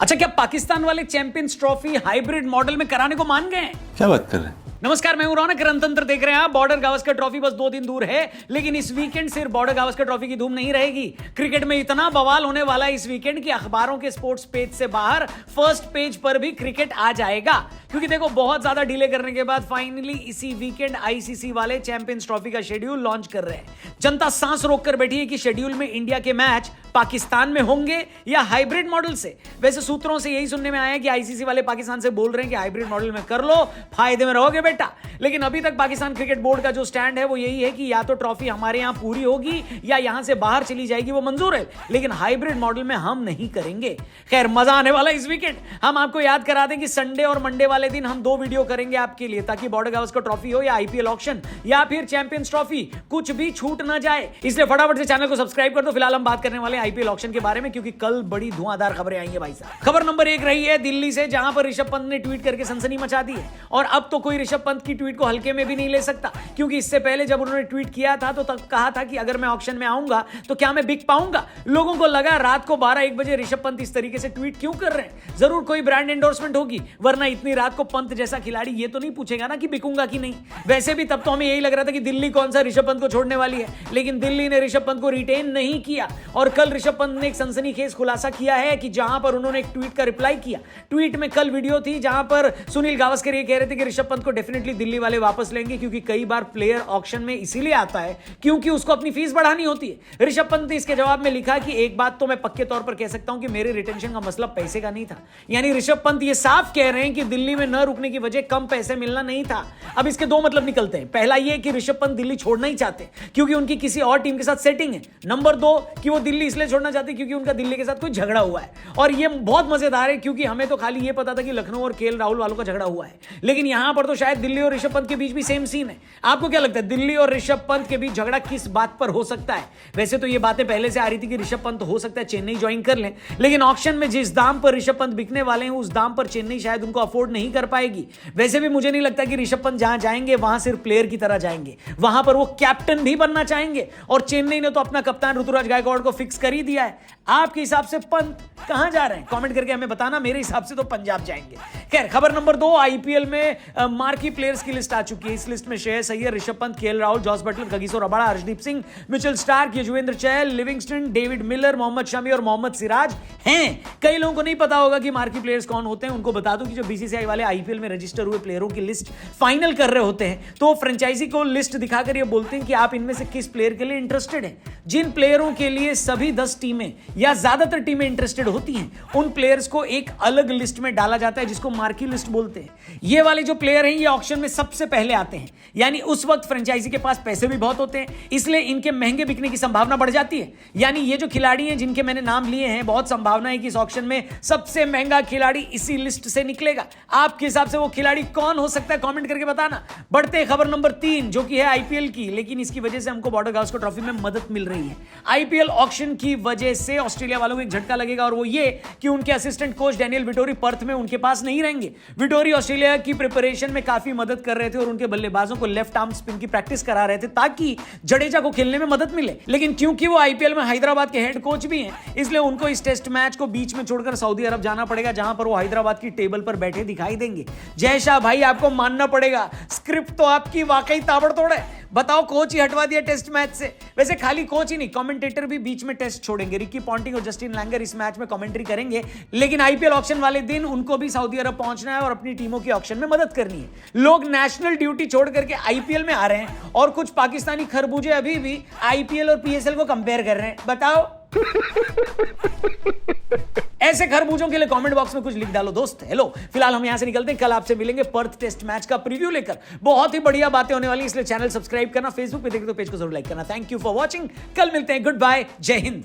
अच्छा, क्या पाकिस्तान वाले चैंपियंस ट्रॉफी हाइब्रिड मॉडल में कराने को मान गए हैं? क्या बात कर रहे हैं? नमस्कार, मैं हूं रौनक, रणतंत्र देख रहे हैं आप। बॉर्डर गावस्कर ट्रॉफी बस 2 दिन दूर है, लेकिन इस वीकेंड सिर्फ बॉर्डर गावस्कर ट्रॉफी की धूम नहीं रहेगी। क्रिकेट में इतना बवाल होने वाला है इस वीकेंड कि अखबारों के स्पोर्ट्स पेज से बाहर फर्स्ट पेज पर भी क्रिकेट आ जाएगा। क्योंकि देखो, बहुत ज्यादा डिले करने के बाद फाइनली इसी वीकेंड आईसीसी वाले चैंपियंस ट्रॉफी का शेड्यूल लॉन्च कर रहे हैं। जनता सांस रोक कर बैठी है कि शेड्यूल में इंडिया के मैच पाकिस्तान में होंगे या हाइब्रिड मॉडल से। वैसे सूत्रों से यही सुनने में आया कि आईसीसी वाले पाकिस्तान से बोल रहे हैं कि हाइब्रिड मॉडल में कर लो, फायदे में रहोगे बेटा। लेकिन अभी तक पाकिस्तान क्रिकेट बोर्ड का जो स्टैंड है वो यही है कि या तो ट्रॉफी हमारे यहां पूरी होगी या यहां से बाहर चली जाएगी, वो मंजूर है, लेकिन हाइब्रिड मॉडल में हम नहीं करेंगे। खैर, मजा आने वाला इस वीकेंड। हम आपको याद करा दें कि संडे और मंडे वाले दिन हम 2 वीडियो करेंगे आपके लिए, ताकि बॉर्डर गावस्कर ट्रॉफी हो या आईपीएल ऑक्शन या फिर चैंपियंस ट्रॉफी, कुछ भी छूट ना जाए। इसलिए फटाफट से चैनल को सब्सक्राइब कर दो। फिलहाल हम बात करने वाले आईपीएल ऑक्शन के बारे में, क्योंकि कल बड़ी धुआंधार खबरें आई है भाई साहब। खबर नंबर 1 रही है दिल्ली से, जहां पर ऋषभ पंत ने ट्वीट करके सनसनी मचा दी है। और अब तो कोई ऋषभ पंत की ट्वीट को हल्के में भी नहीं ले सकता, क्योंकि इससे पहले जब उन्होंने ट्वीट किया था तो तब कहा था कि अगर मैं ऑक्शन में आऊंगा तो क्या मैं बिक पाऊंगा। लोगों को लगा रात को 12-1 बजे ऋषभ पंत इस तरीके से ट्वीट क्यों कर रहे हैं, जरूर कोई ब्रांड एंडोर्समेंट होगी, वरना इतनी रात को पंत जैसा खिलाड़ी ये तो नहीं पूछेगा ना कि बिकूंगा कि नहीं। वैसे भी तब तो हमें यही लग रहा था कि दिल्ली कौन सा ऋषभ पंत को छोड़ने वाली है, लेकिन दिल्ली ने ऋषभ पंत को रिटेन नहीं किया। और कल ऋषभ पंत ने एक सनसनीखेज खुलासा किया है कि जहां पर उन्होंने एक ट्वीट का रिप्लाई किया। ट्वीट में कल वीडियो थी जहां पर सुनील गावस्कर ये कह रहे थे कि ऋषभ पंत को डेफिनेटली दिल्ली वाले वापस लेंगे, क्योंकि कई बार प्लेयर ऑक्शन में इसीलिए आता है क्योंकि उसको अपनी फीस बढ़ानी होती है। ऋषभ पंत ने इसके जवाब में लिखा कि एक बात तो मैं पक्के तौर पर कह सकता हूं कि मेरे रिटेंशन का मतलब पैसे का नहीं था। यानी ऋषभ पंत ये साफ कह रहे हैं कि दिल्ली में न रुकने की वजह कम पैसे मिलना नहीं था। अब इसके 2 मतलब निकलते हैं। पहला ये कि ऋषभ पंत दिल्ली छोड़ना ही चाहते क्योंकि उनकी किसी और टीम के साथ सेटिंग है। नंबर 2 कि वो दिल्ली इसलिए छोड़ना चाहते क्योंकि उनका दिल्ली के साथ कोई झगड़ा हुआ है। और ये बहुत मजेदार है, क्योंकि हमें तो खाली ये पता था कि लखनऊ और केएल राहुल वालों का झगड़ा हुआ है, लेकिन यहां पर तो शायद दिल्ली और ऋषभ पंत के बीच भी सेम सीन है। आपको क्या लगता है, दिल्ली और ऋषभ पंत के बीच झगड़ा किस बात पर हो सकता है? वैसे तो ये बातें पहले से आ रही थी कि ऋषभ पंत हो सकता है चेन्नई ज्वाइन कर लें, लेकिन ऑक्शन में जिस दाम पर ऋषभ पंत बिकने वाले हैं उस दाम पर चेन्नई शायद उनको अफोर्ड नहीं कर पाएगी। वैसे भी मुझे नहीं लगता कि ऋषभ पंत जहां जाएंगे वहां सिर्फ प्लेयर की तरह जाएंगे, वहां पर वो कैप्टन भी बनना चाहेंगे। और चेन्नई ने तो अपना कप्तान ऋतुराज गायकवाड़ को फिक्स कर ही दिया है। आपके हिसाब से पंत कहां जा रहे हैं? कमेंट करके हमें बताना। मेरे हिसाब से तो पंजाब जाएंगे। खैर, खबर नंबर 2, आईपीएल में मार्की प्लेयर्स की लिस्ट आ चुकी है। इस लिस्ट में Shreyas Iyer, Rishabh Pant, KL Rahul, Jos Buttler, Kagiso Rabada, Harshdeep Singh, Mitchell Starc, Yuzvendra Chahal, Livingstone, David Miller, Mohammed Shami और मोहम्मद सिराज हैं। कई लोगों को नहीं पता होगा कि मार्की प्लेयर्स कौन होते हैं। उनको बता दूं कि जो बीसीसीआई वाले आईपीएल में रजिस्टर हुए प्लेयरों की लिस्ट फाइनल कर रहे होते हैं, तो फ्रेंचाइजी को लिस्ट दिखाकर ये बोलते हैं कि आप इनमें से किस प्लेयर के लिए इंटरेस्टेड हैं। जिन प्लेयरों के लिए सभी 10 टीमें या ज्यादातर टीमें इंटरेस्टेड होती हैं, उन प्लेयर्स को एक अलग लिस्ट में डाला जाता है, जिसको मार्की लिस्ट बोलते हैं। ये वाले जो प्लेयर हैं ये ऑक्शन में सबसे पहले आते हैं, यानी उस वक्त फ्रेंचाइजी के पास पैसे भी बहुत होते हैं, इसलिए इनके महंगे बिकने की संभावना बढ़ जाती है। यानी ये जो खिलाड़ी हैं जिनके मैंने नाम लिए हैं, बहुत संभावना है कि इस ऑक्शन में सबसे महंगा खिलाड़ी इसी लिस्ट से निकलेगा। आपके हिसाब से वो खिलाड़ी कौन हो सकता है? कमेंट करके बताना। बढ़ते खबर नंबर 3, जो कि है आईपीएल की, लेकिन इसकी वजह से हमको बॉर्डर गावस्कर ट्रॉफी में मदद मिल रही है। आईपीएल ऑक्शन की वजह से ऑस्ट्रेलिया वालों को एक झटका लगेगा, और वो ये कि उनके assistant coach Daniel Vettori Perth में उनके पास नहीं रहेंगे। विटोरी ऑस्ट्रेलिया की प्रिपरेशन में काफी मदद कर रहे थे और उनके बल्लेबाजों को लेफ्ट आर्म स्पिन की प्रैक्टिस करा रहे थे ताकि जडेजा को खेलने में मदद मिले। लेकिन क्योंकि वो आईपीएल में हैदराबाद के हेड कोच भी हैं, इसलिए उनको इस टेस्ट मैच को बीच में छोड़कर सऊदी अरब जाना पड़ेगा, जहां पर वो हैदराबाद की टेबल पर बैठे दिखाई देंगे। जय शाह भाई, आपको मानना पड़ेगा, स्क्रिप्ट तो आपकी वाकई ताबड़तोड़ है। बताओ, कोच ही हटवा दिया टेस्ट मैच से। वैसे खाली कोच ही नहीं, कमेंटेटर भी बीच में टेस्ट छोड़ेंगे। रिकी पॉन्टिंग और जस्टिन लैंगर इस मैच में कमेंट्री करेंगे, लेकिन आईपीएल ऑक्शन वाले दिन उनको भी सऊदी अरब पहुंचना है और अपनी टीमों की ऑक्शन में मदद करनी है। लोग नेशनल ड्यूटी छोड़ करके आईपीएल में आ रहे हैं, और कुछ पाकिस्तानी खरबूजे अभी भी आईपीएल और पीएसएल को कंपेयर कर रहे हैं। बताओ। ऐसे खरबूजों के लिए कमेंट बॉक्स में कुछ लिख डालो दोस्त। हेलो, फिलहाल हम यहां से निकलते हैं। कल आपसे मिलेंगे पर्थ टेस्ट मैच का प्रीव्यू लेकर। बहुत ही बढ़िया बातें होने वाली, इसलिए चैनल सब्सक्राइब करना, फेसबुक पे देखे तो पेज को जरूर लाइक करना। Thank you for watching. कल मिलते हैं। गुड बाय, जय हिंद।